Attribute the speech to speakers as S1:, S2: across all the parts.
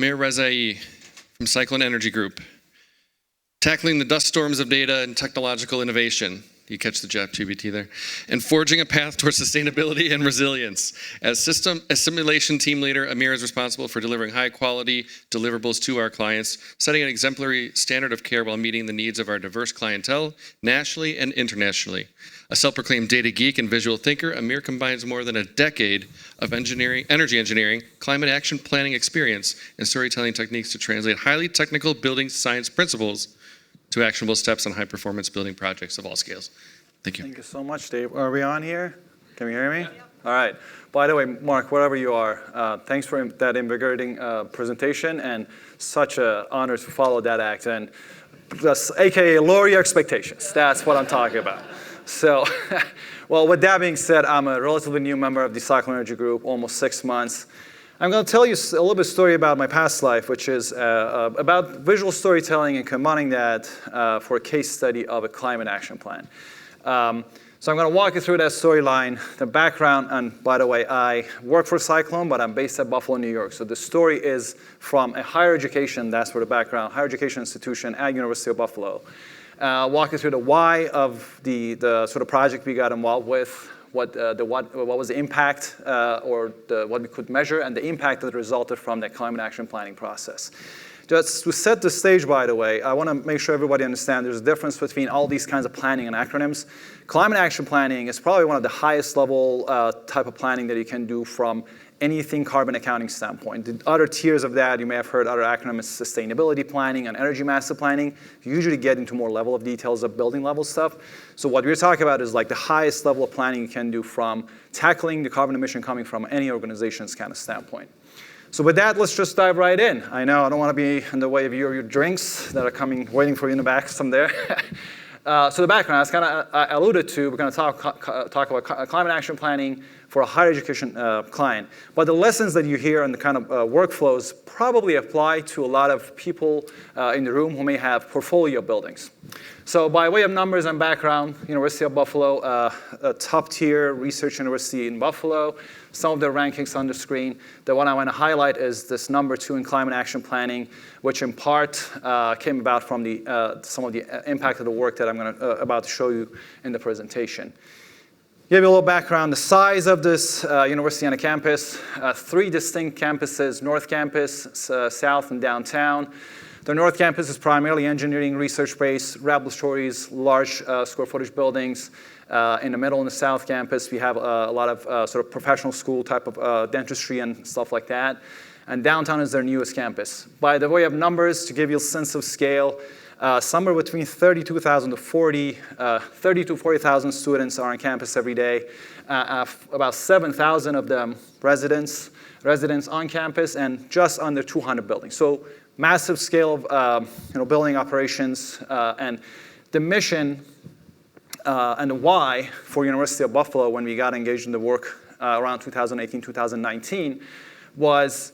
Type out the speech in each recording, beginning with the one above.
S1: Amir Rezaei from Cyclone Energy Group. Tackling the dust storms of data and technological innovation. You catch the GPT there. And forging a path towards sustainability and resilience. As simulation team leader, Amir is responsible for delivering high quality deliverables to our clients, setting an exemplary standard of care while meeting the needs of our diverse clientele, nationally and internationally. A self-proclaimed data geek and visual thinker, Amir combines more than a decade of energy engineering, climate action planning experience, and storytelling techniques to translate highly technical building science principles to actionable steps on high-performance building projects of all scales. Thank you.
S2: Thank you so much, Dave. Are we on here? Can you hear me? Yeah. All right. By the way, Mark, wherever you are, thanks for that invigorating presentation, and such an honor to follow that act. And just, AKA, lower your expectations. That's what I'm talking about. So, well, with that being said, I'm a relatively new member of the Cyclone Energy Group, almost 6 months. I'm going to tell you a little bit of story about my past life, which is about visual storytelling and combining that for a case study of a climate action plan. So I'm going to walk you through that storyline, the background, and by the way, I work for Cyclone, but I'm based at Buffalo, New York. So the story is from a higher education, that's for the background, higher education institution at University of Buffalo. Walk you through the why of the sort of project we got involved with, what was the impact or what we could measure, and the impact that resulted from that climate action planning process. Just to set the stage, by the way, I want to make sure everybody understands there's a difference between all these kinds of planning and acronyms. Climate action planning is probably one of the highest level type of planning that you can do from anything carbon accounting standpoint. The other tiers of that, you may have heard other acronyms, sustainability planning and energy master planning. You usually get into more level of details of building level stuff. So what we're talking about is like the highest level of planning you can do from tackling the carbon emission coming from any organization's kind of standpoint. So with that, let's just dive right in. I know I don't want to be in the way of your drinks that are coming, waiting for you in the back, some there. So the background, as kind of I alluded to, we're going to talk about climate action planning for a higher education client. But the lessons that you hear and the kind of workflows probably apply to a lot of people in the room who may have portfolio buildings. So by way of numbers and background, University of Buffalo, a top tier research university in Buffalo. Some of the rankings on the screen. The one I want to highlight is this #2 in climate action planning, which in part came about from some of the impact of the work that I'm about to show you in the presentation. Give you a little background, the size of this university on a campus, 3 distinct campuses, North Campus, South, and Downtown. The North Campus is primarily engineering research-based, laboratories, large square footage buildings. In the middle, in the South Campus, we have a lot of sort of professional school type of dentistry and stuff like that. And Downtown is their newest campus. By the way of numbers, to give you a sense of scale, somewhere between 32,000 to 40,000 students are on campus every day. About 7,000 of them residents on campus, and just under 200 buildings. So massive scale of building operations, and the mission and the why for University of Buffalo when we got engaged in the work around 2018, 2019 was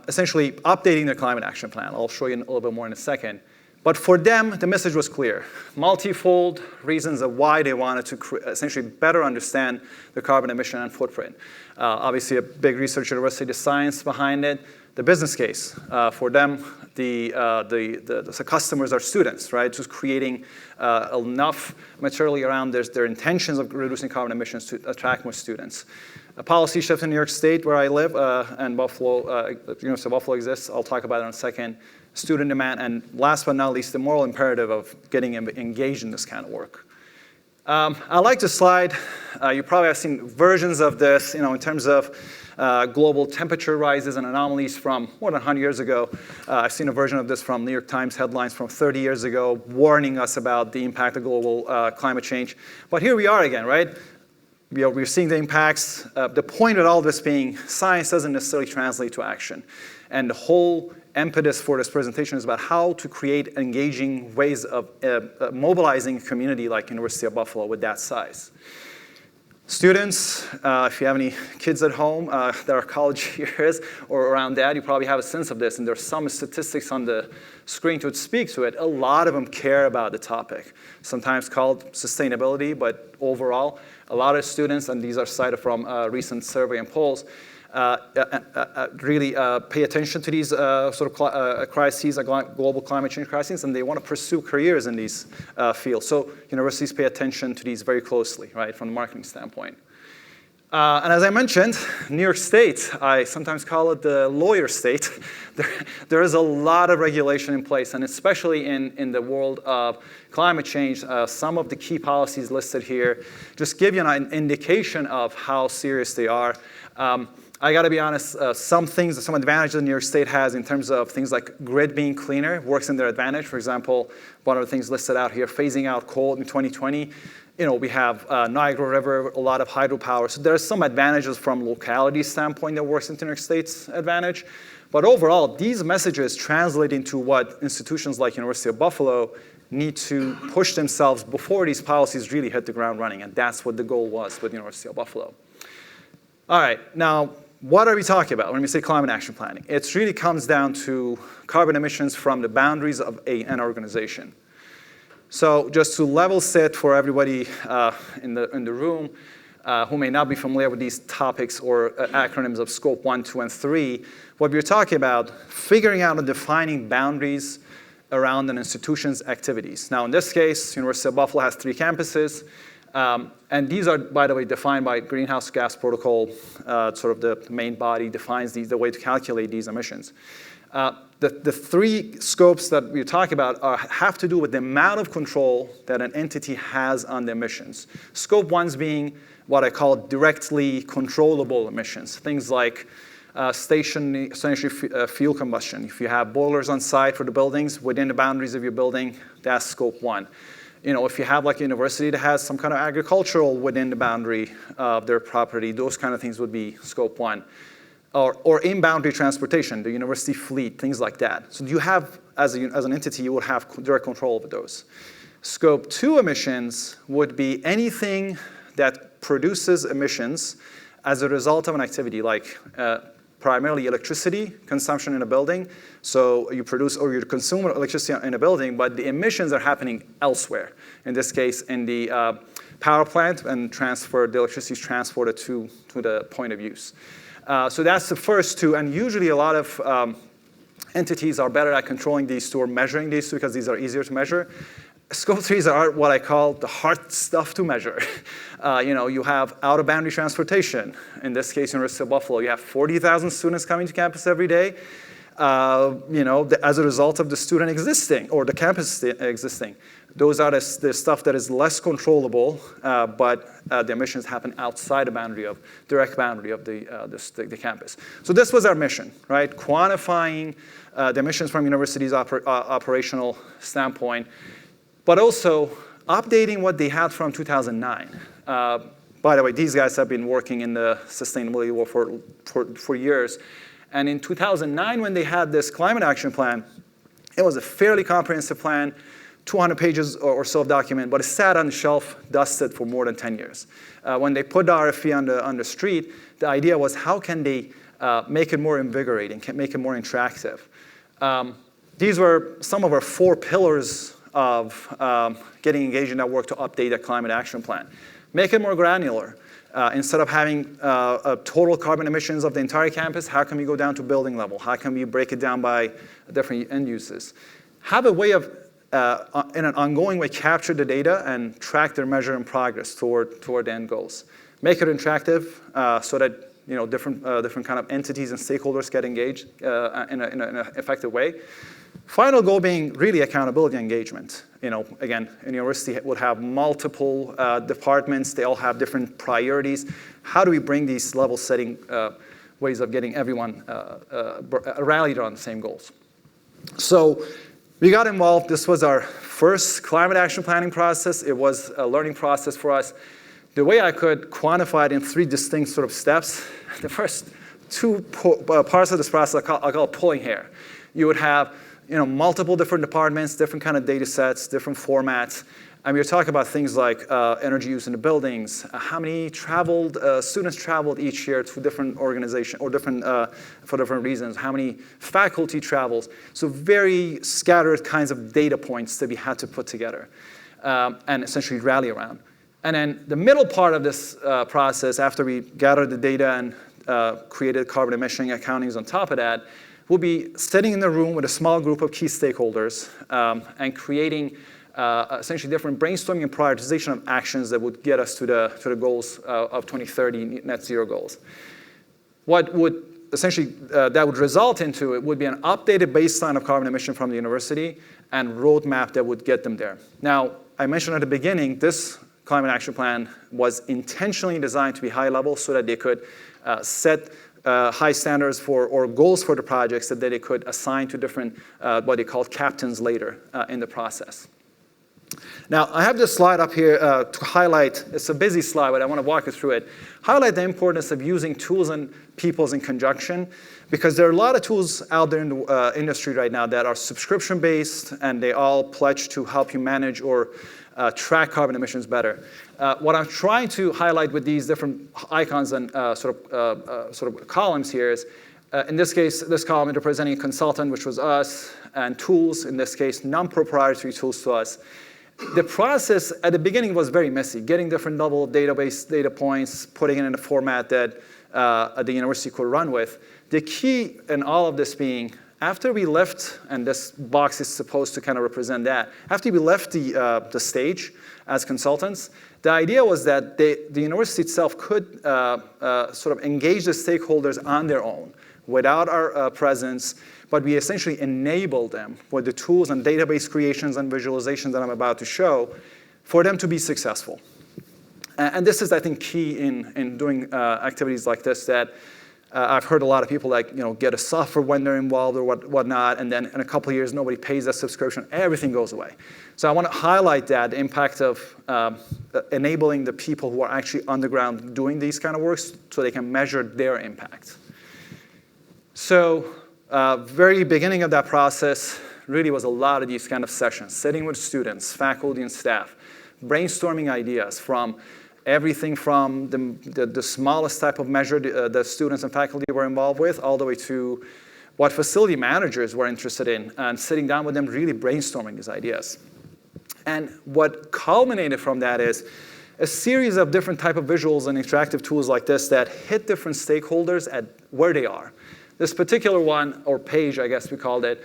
S2: essentially updating their climate action plan. I'll show you a little bit more in a second. But for them, the message was clear. Multifold reasons of why they wanted to essentially better understand the carbon emission and footprint. Obviously, a big research university, the science behind it, the business case. For them, the customers are students, right? Just creating enough materially around their intentions of reducing carbon emissions to attract more students. A policy shift in New York State, where I live, and Buffalo, University of Buffalo exists. I'll talk about it in a second. Student demand, and last but not least, the moral imperative of getting engaged in this kind of work. I like this slide. You probably have seen versions of this, in terms of global temperature rises and anomalies from more than 100 years ago. I've seen a version of this from New York Times headlines from 30 years ago, warning us about the impact of global climate change. But here we are again, right? We're seeing the impacts. The point of all this being, science doesn't necessarily translate to action. And the whole impetus for this presentation is about how to create engaging ways of mobilizing a community like University of Buffalo with that size. Students, if you have any kids at home that are college years or around that, you probably have a sense of this, and there's some statistics on the screen to speak to it. A lot of them care about the topic, sometimes called sustainability, but overall, a lot of students, and these are cited from recent survey and polls, really pay attention to these sort of crises, global climate change crises, and they want to pursue careers in these fields. So universities pay attention to these very closely, right, from the marketing standpoint. And as I mentioned, New York State, I sometimes call it the lawyer state. There is a lot of regulation in place, and especially in the world of climate change, some of the key policies listed here just give you an indication of how serious they are. I got to be honest, some advantages New York State has in terms of things like grid being cleaner works in their advantage. For example, one of the things listed out here, phasing out coal in 2020. We have Niagara River, a lot of hydropower. So there are some advantages from locality standpoint that works into New York State's advantage. But overall, these messages translate into what institutions like University of Buffalo need to push themselves before these policies really hit the ground running. And that's what the goal was with University of Buffalo. All right, now, what are we talking about when we say climate action planning? It really comes down to carbon emissions from the boundaries of an organization. So just to level set for everybody in the room who may not be familiar with these topics or acronyms of Scope 1, 2, and 3, what we're talking about, figuring out and defining boundaries around an institution's activities. Now, in this case, University of Buffalo has 3 campuses. And these are, by the way, defined by Greenhouse Gas Protocol, sort of the main body defines the way to calculate these emissions. The 3 scopes that we're talking about have to do with the amount of control that an entity has on the emissions. Scope 1's being what I call directly controllable emissions, things like stationary fuel combustion. If you have boilers on site for the buildings within the boundaries of your building, that's Scope 1. If you have like a university that has some kind of agricultural within the boundary of their property, those kind of things would be Scope 1. Or in-boundary transportation, the university fleet, things like that. So you have, as an entity, you would have direct control over those. Scope 2 emissions would be anything that produces emissions as a result of an activity, like primarily electricity consumption in a building. So you produce or you consume electricity in a building, but the emissions are happening elsewhere. In this case, in the power plant, and the electricity is transported to the point of use. So that's the first 2, and usually a lot of entities are better at controlling these 2 or measuring these 2 because these are easier to measure. Scope 3s are what I call the hard stuff to measure. You have out-of-boundary transportation. In this case, University of Buffalo, you have 40,000 students coming to campus every day. As a result of the student existing or the campus existing. Those are the stuff that is less controllable, but the emissions happen outside the direct boundary of the campus. So this was our mission, right? Quantifying the emissions from universities' operational standpoint, but also updating what they had from 2009. By the way, these guys have been working in the sustainability world for years. And in 2009, when they had this climate action plan, it was a fairly comprehensive plan, 200 pages or so of document, but it sat on the shelf, dusted for more than 10 years. When they put the RFP on the street, the idea was how can they make it more invigorating, make it more interactive. These were some of our 4 pillars of getting engaged in that work to update the climate action plan. Make it more granular. Instead of having total carbon emissions of the entire campus, how can we go down to building level? How can we break it down by different end uses? Have a way of, in an ongoing way, capture the data and track their measure and progress toward the end goals. Make it interactive so that different kind of entities and stakeholders get engaged in an effective way. Final goal being really accountability engagement. Again, a university would have multiple departments. They all have different priorities. How do we bring these level-setting ways of getting everyone rallied around the same goals? So we got involved. This was our first climate action planning process. It was a learning process for us. The way I could quantify it in 3 distinct sort of steps, the first 2 parts of this process I call pulling hair. You would have multiple different departments, different kind of data sets, different formats. And we were talking about things like energy use in the buildings, how many students traveled each year to different organizations or for different reasons, how many faculty travels. So very scattered kinds of data points that we had to put together and essentially rally around. And then the middle part of this process, after we gathered the data and created carbon emission accountings on top of that, we'll be sitting in the room with a small group of key stakeholders and creating essentially different brainstorming and prioritization of actions that would get us to the goals of 2030 net zero goals. What would essentially that would result into, it would be an updated baseline of carbon emission from the university and roadmap that would get them there. Now, I mentioned at the beginning, this climate action plan was intentionally designed to be high level so that they could set high standards for, or goals for the projects that they could assign to different, what they called captains later in the process. Now, I have this slide up here to highlight, it's a busy slide, but I want to walk you through it. Highlight the importance of using tools and peoples in conjunction, because there are a lot of tools out there in the industry right now that are subscription-based, and they all pledge to help you manage or track carbon emissions better. What I'm trying to highlight with these different icons and sort of columns here is, in this case, this column is representing a consultant, which was us, and tools, in this case, non-proprietary tools to us. The process at the beginning was very messy, getting different level of database data points, putting it in a format that the university could run with. The key in all of this being, after we left, and this box is supposed to kind of represent that, after we left the stage as consultants, the idea was that the university itself could sort of engage the stakeholders on their own without our presence, but we essentially enable them with the tools and database creations and visualizations that I'm about to show for them to be successful. And this is, I think, key in doing activities like this, that I've heard a lot of people get a software when they're involved or whatnot, and then in a couple of years, nobody pays that subscription, everything goes away. So I want to highlight that, the impact of enabling the people who are actually on the ground doing these kind of works so they can measure their impact. So very beginning of that process really was a lot of these kind of sessions, sitting with students, faculty, and staff, brainstorming ideas from everything from the smallest type of measure the students and faculty were involved with, all the way to what facility managers were interested in, and sitting down with them, really brainstorming these ideas. And what culminated from that is a series of different type of visuals and interactive tools like this that hit different stakeholders at where they are. This particular one, or page, I guess we called it,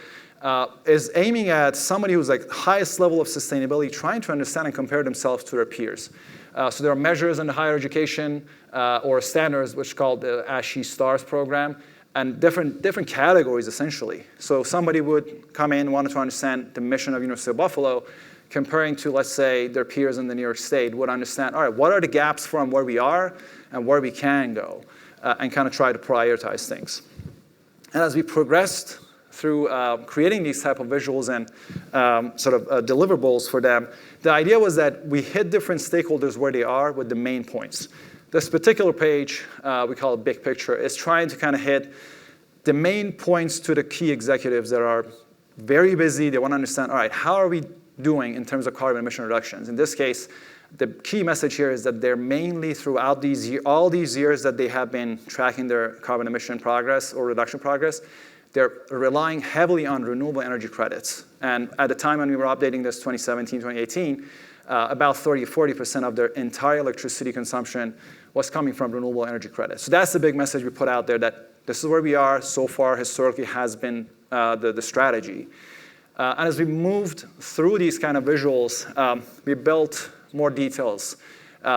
S2: is aiming at somebody who's like highest level of sustainability, trying to understand and compare themselves to their peers. So there are measures in the higher education or standards, which is called the ASHE STARS program, and different categories, essentially. So somebody would come in, wanted to understand the mission of University of Buffalo, comparing to, let's say, their peers in the New York State, would understand, all right, what are the gaps from where we are and where we can go, and kind of try to prioritize things. And as we progressed through creating these type of visuals and sort of deliverables for them, the idea was that we hit different stakeholders where they are with the main points. This particular page, we call it Big Picture, is trying to kind of hit the main points to the key executives that are very busy. They want to understand, all right, how are we doing in terms of carbon emission reductions? In this case, the key message here is that they're mainly throughout all these years that they have been tracking their carbon emission progress or reduction progress, they're relying heavily on renewable energy credits. And at the time when we were updating this 2017, 2018, about 40% of their entire electricity consumption was coming from renewable energy credits. So that's the big message we put out there, that this is where we are so far, historically has been the strategy. And as we moved through these kind of visuals, we built more details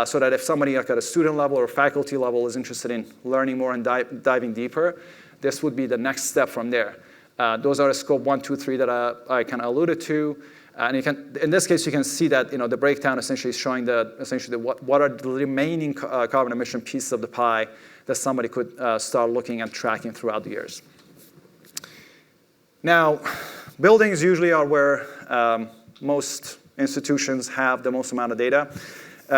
S2: so that if somebody like at a student level or faculty level is interested in learning more and diving deeper, this would be the next step from there. Those are the scope 1, 2, 3 that I kind of alluded to. And you can, in this case, you can see that the breakdown essentially is showing what are the remaining carbon emission pieces of the pie that somebody could start looking at tracking throughout the years. Now, buildings usually are where most institutions have the most amount of data.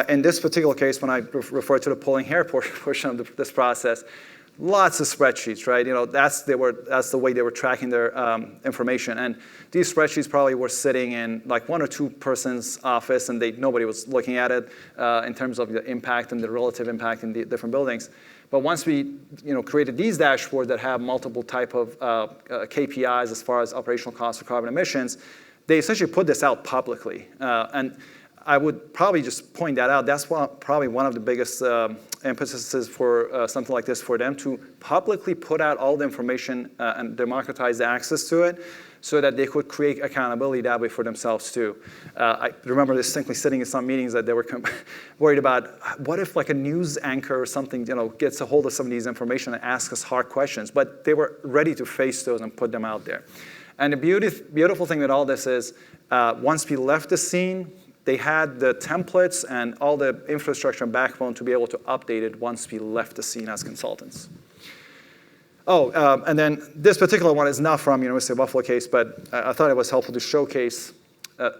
S2: In this particular case, when I refer to the pulling hair portion of this process, lots of spreadsheets, right? That's the way they were tracking their information. And these spreadsheets probably were sitting in like one or two person's office, and nobody was looking at it in terms of the impact and the relative impact in the different buildings. But once we created these dashboards that have multiple type of KPIs as far as operational costs for carbon emissions, they essentially put this out publicly. And I would probably just point that out. That's probably one of the biggest emphases for something like this, for them to publicly put out all the information and democratize the access to it so that they could create accountability that way for themselves too. I remember distinctly sitting in some meetings that they were worried about, what if like a news anchor or something gets a hold of some of these information and asks us hard questions? But they were ready to face those and put them out there. And the beautiful thing with all this is once we left the scene, they had the templates and all the infrastructure and backbone to be able to update it once we left the scene as consultants. Oh, and then this particular one is not from University of Buffalo case, but I thought it was helpful to showcase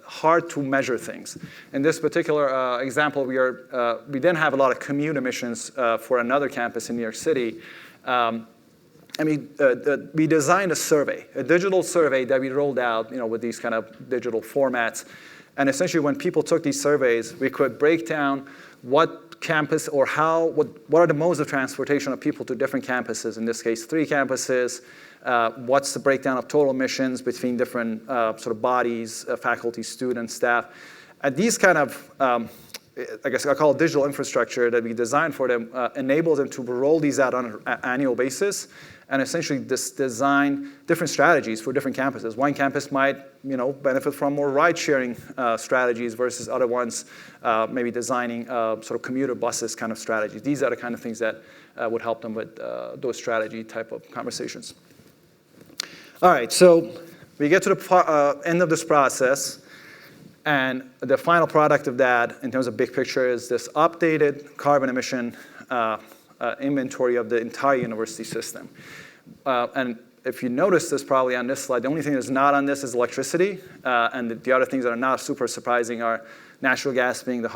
S2: hard to measure things. In this particular example, we didn't have a lot of commute emissions for another campus in New York City. We designed a survey, a digital survey that we rolled out with these kind of digital formats. And essentially, when people took these surveys, we could break down what campus or what are the modes of transportation of people to different campuses, in this case, 3 campuses. What's the breakdown of total emissions between different sort of bodies, faculty, students, staff. And these kind of, I guess I call it digital infrastructure that we designed for them, enables them to roll these out on an annual basis and essentially design different strategies for different campuses. One campus might benefit from more ride-sharing strategies versus other ones maybe designing sort of commuter buses kind of strategies. These are the kind of things that would help them with those strategy type of conversations. All right, so we get to the end of this process. And the final product of that, in terms of big picture, is this updated carbon emission inventory of the entire university system. And if you notice this probably on this slide, the only thing that's not on this is electricity. And the other things that are not super surprising are natural gas being the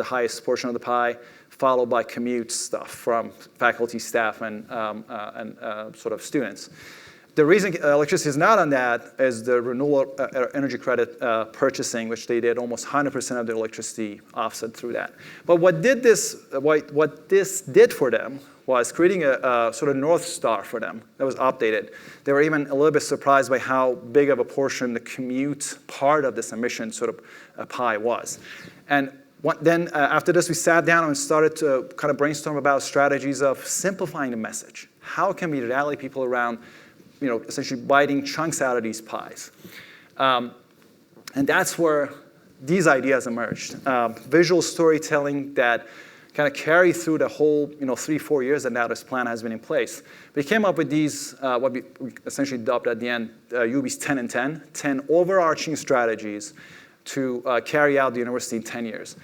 S2: highest portion of the pie, followed by commute stuff from faculty, staff, and sort of students. The reason electricity is not on that is the renewable energy credit purchasing, which they did almost 100% of their electricity offset through that. But what this did for them was creating a sort of North Star for them that was updated. They were even a little bit surprised by how big of a portion the commute part of this emission sort of pie was. And then after this, we sat down and started to kind of brainstorm about strategies of simplifying the message. How can we rally people around essentially biting chunks out of these pies? And that's where these ideas emerged. Visual storytelling that kind of carry through the whole 3-4 years that now this plan has been in place. We came up with these, what we essentially dubbed at the end, UB's 10 and 10, 10 overarching strategies to carry out the university in 10 years.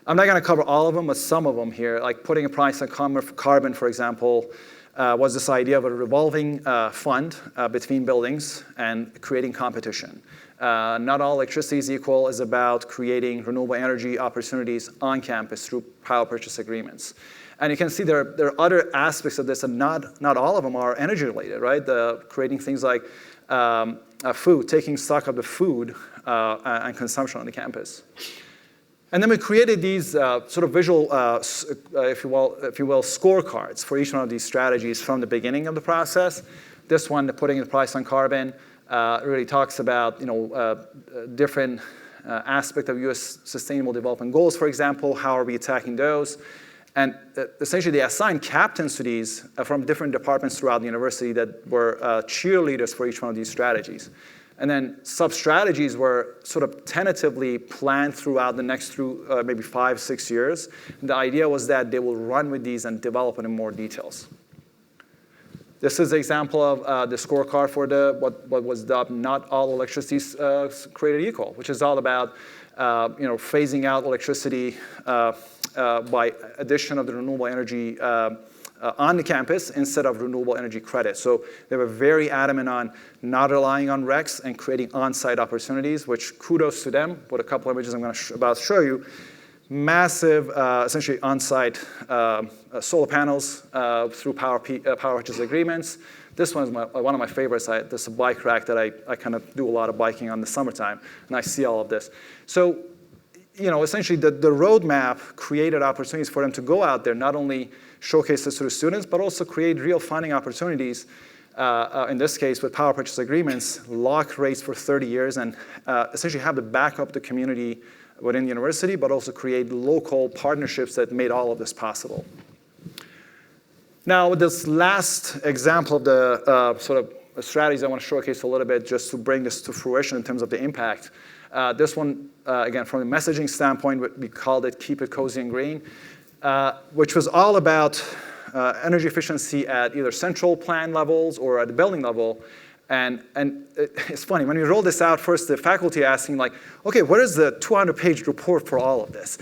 S2: I'm not going to cover all of them, but some of them here, like putting a price on carbon, for example, was this idea of a revolving fund between buildings and creating competition. Not all electricity is equal is about creating renewable energy opportunities on campus through power purchase agreements. And you can see there are other aspects of this, and not all of them are energy related, right? Creating things like food, taking stock of the food and consumption on the campus. And then we created these sort of visual, if you will, scorecards for each one of these strategies from the beginning of the process. This one, the putting the price on carbon, really talks about different aspects of U.S. Sustainable Development Goals, for example. How are we attacking those? And essentially, they assigned captains to these from different departments throughout the university that were cheerleaders for each one of these strategies. And then sub-strategies were sort of tentatively planned throughout the next maybe 5-6 years. And the idea was that they will run with these and develop it in more details. This is an example of the scorecard for what was dubbed "Not All Electricity is Created Equal," which is all about phasing out electricity by addition of the renewable energy on the campus instead of renewable energy credits. So they were very adamant on not relying on RECs and creating on-site opportunities, which kudos to them. With a couple of images I'm going to about to show you. Massive, essentially on-site solar panels through power purchase agreements. This one is one of my favorites. This is a bike rack that I kind of do a lot of biking on in the summertime, and I see all of this. So, essentially the roadmap created opportunities for them to go out there, not only showcase this to the students, but also create real funding opportunities, in this case with power purchase agreements, lock rates for 30 years, and essentially have the backup the community within the university, but also create local partnerships that made all of this possible. Now, this last example of the sort of strategies I want to showcase a little bit just to bring this to fruition in terms of the impact. This one, again, from a messaging standpoint, we called it Keep It Cozy and Green, which was all about energy efficiency at either central plan levels or at the building level. And it's funny, when we rolled this out, first the faculty asking like, okay, what is the 200-page report for all of this?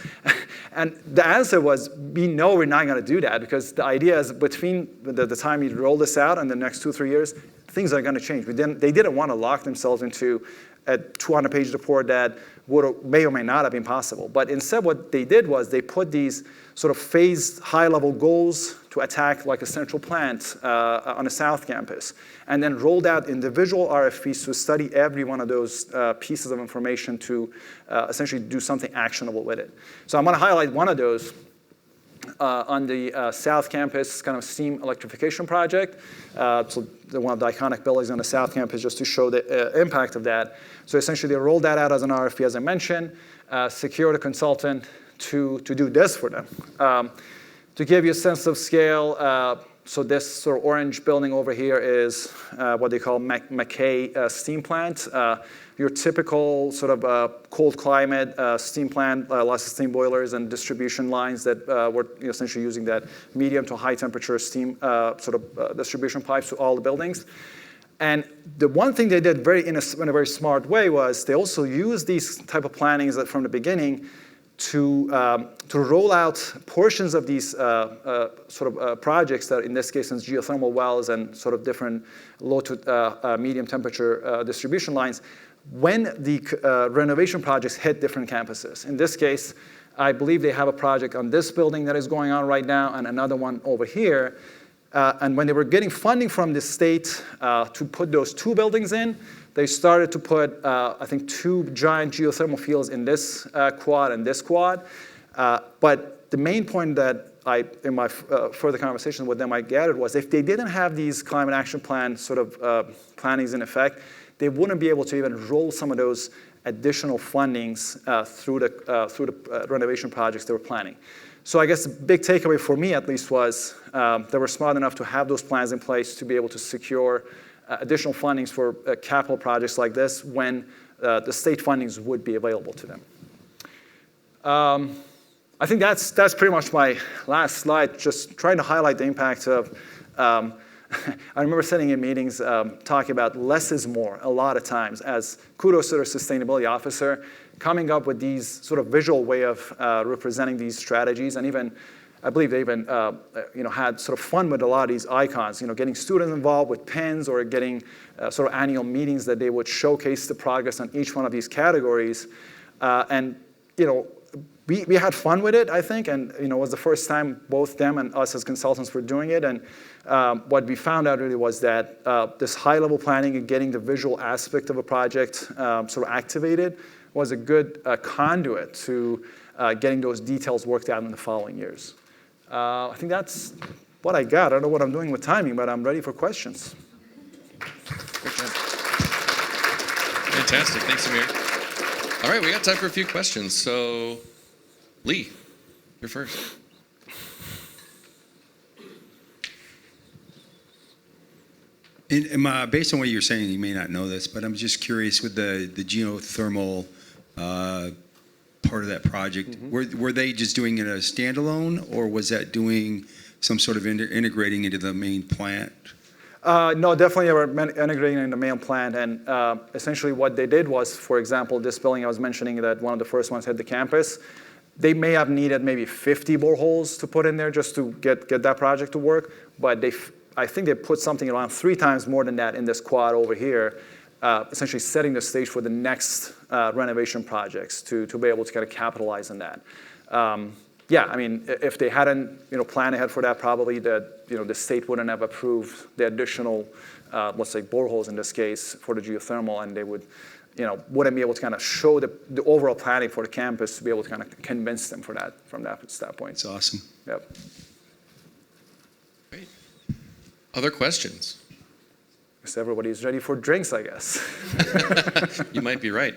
S2: And the answer was, we know we're not going to do that because the idea is between the time you roll this out and the next 2-3 years, things are going to change. They didn't want to lock themselves into a 200-page report that may or may not have been possible. But instead what they did was they put these sort of phased high-level goals to attack like a central plant on the South Campus, and then rolled out individual RFPs to study every one of those pieces of information to essentially do something actionable with it. So I'm going to highlight one of those on the South Campus kind of steam electrification project. So one of the iconic buildings on the South Campus, just to show the impact of that. So essentially they rolled that out as an RFP, as I mentioned, secured a consultant to do this for them. To give you a sense of scale, so this sort of orange building over here is what they call McKay steam plant. Your typical sort of cold climate steam plant, lots of steam boilers and distribution lines that were essentially using that medium to high temperature steam sort of distribution pipes to all the buildings. And the one thing they did in a very smart way was they also used these type of plannings that from the beginning to roll out portions of these projects that in this case is geothermal wells and sort of different low to medium temperature distribution lines when the renovation projects hit different campuses. In this case, I believe they have a project on this building that is going on right now and another one over here. And when they were getting funding from the state to put those two buildings in, they started to put, I think, 2 giant geothermal fields in this quad and this quad. But the main point that in my further conversation with them, I gathered was if they didn't have these climate action plan sort of plannings in effect, they wouldn't be able to even roll some of those additional fundings through the renovation projects they were planning. So I guess the big takeaway for me, at least, was they were smart enough to have those plans in place to be able to secure additional fundings for capital projects like this when the state fundings would be available to them. I think that's pretty much my last slide, just trying to highlight the impact of I remember sitting in meetings talking about less is more a lot of times as kudos to the sustainability officer, coming up with these sort of visual way of representing these strategies. And even, I believe they even had sort of fun with a lot of these icons, getting students involved with pens or getting sort of annual meetings that they would showcase the progress on each one of these categories. We had fun with it, I think, and it was the first time both them and us as consultants were doing it. And what we found out really was that this high-level planning and getting the visual aspect of a project sort of activated was a good conduit to getting those details worked out in the following years. I think that's what I got. I don't know what I'm doing with timing, but I'm ready for questions.
S1: Great job. Fantastic. Thanks, Amir. All right, we got time for a few questions. So, Lee, you're first.
S3: Based on what you're saying, you may not know this, but I'm just curious with the geothermal part of that project, were they just doing it as standalone, or was that doing some sort of integrating into the main plant?
S2: No, definitely they were integrating in the main plant. And essentially what they did was, for example, this building I was mentioning that one of the first ones hit the campus, they may have needed maybe 50 boreholes to put in there just to get that project to work. But I think they put something around 3 times more than that in this quad over here, essentially setting the stage for the next renovation projects to be able to kind of capitalize on that. Yeah, I mean, if they hadn't planned ahead for that, probably the state wouldn't have approved the additional, let's say, boreholes in this case for the geothermal, and they wouldn't be able to kind of show the overall planning for the campus to be able to kind of convince them from that standpoint.
S3: It's awesome.
S2: Yep.
S1: Great. Other questions?
S2: Everybody's ready for drinks, I guess.
S1: You might be right.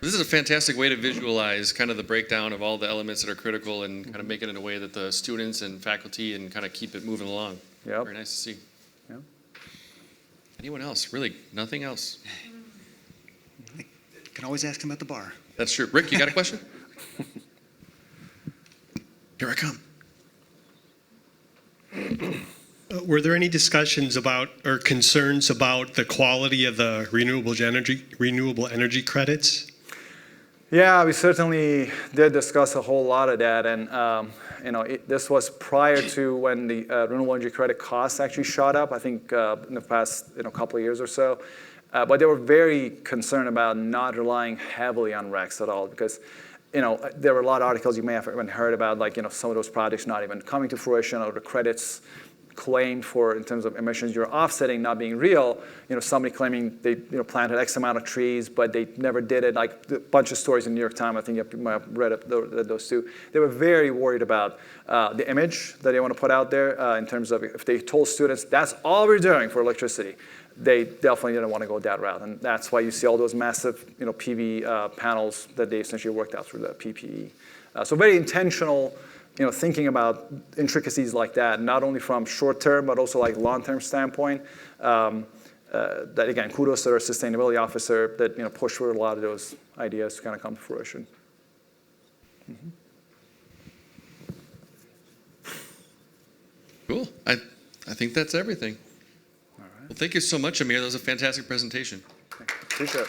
S1: This is a fantastic way to visualize kind of the breakdown of all the elements that are critical and kind of make it in a way that the students and faculty and kind of keep it moving along.
S2: Yep.
S1: Very nice to see.
S2: Yep.
S1: Anyone else? Really, nothing else?
S4: Can always ask him at the bar.
S1: That's true. Rick, you got a question? Here I come.
S5: Were there any discussions about or concerns about the quality of the renewable energy credits?
S2: Yeah, we certainly did discuss a whole lot of that, and this was prior to when the renewable energy credit costs actually shot up. I think in the past couple of years or so, but they were very concerned about not relying heavily on RECs at all, because there were a lot of articles you may have even heard about, like some of those projects not even coming to fruition, or the credits claimed for in terms of emissions you're offsetting not being real. Somebody claiming they planted X amount of trees, but they never did it. Like a bunch of stories in New York Times. I think you might have read those too. They were very worried about the image that they want to put out there in terms of if they told students that's all we're doing for electricity, they definitely didn't want to go that route, and that's why you see all those massive PV panels that they essentially worked out through the PPE. So very intentional. Thinking about intricacies like that, not only from short-term, but also like long-term standpoint. That again, kudos to our sustainability officer that pushed for a lot of those ideas to kind of come to fruition. Mm-hmm.
S1: Cool. I think that's everything.
S2: All right.
S1: Well, thank you so much, Amir. That was a fantastic presentation.
S2: Appreciate it.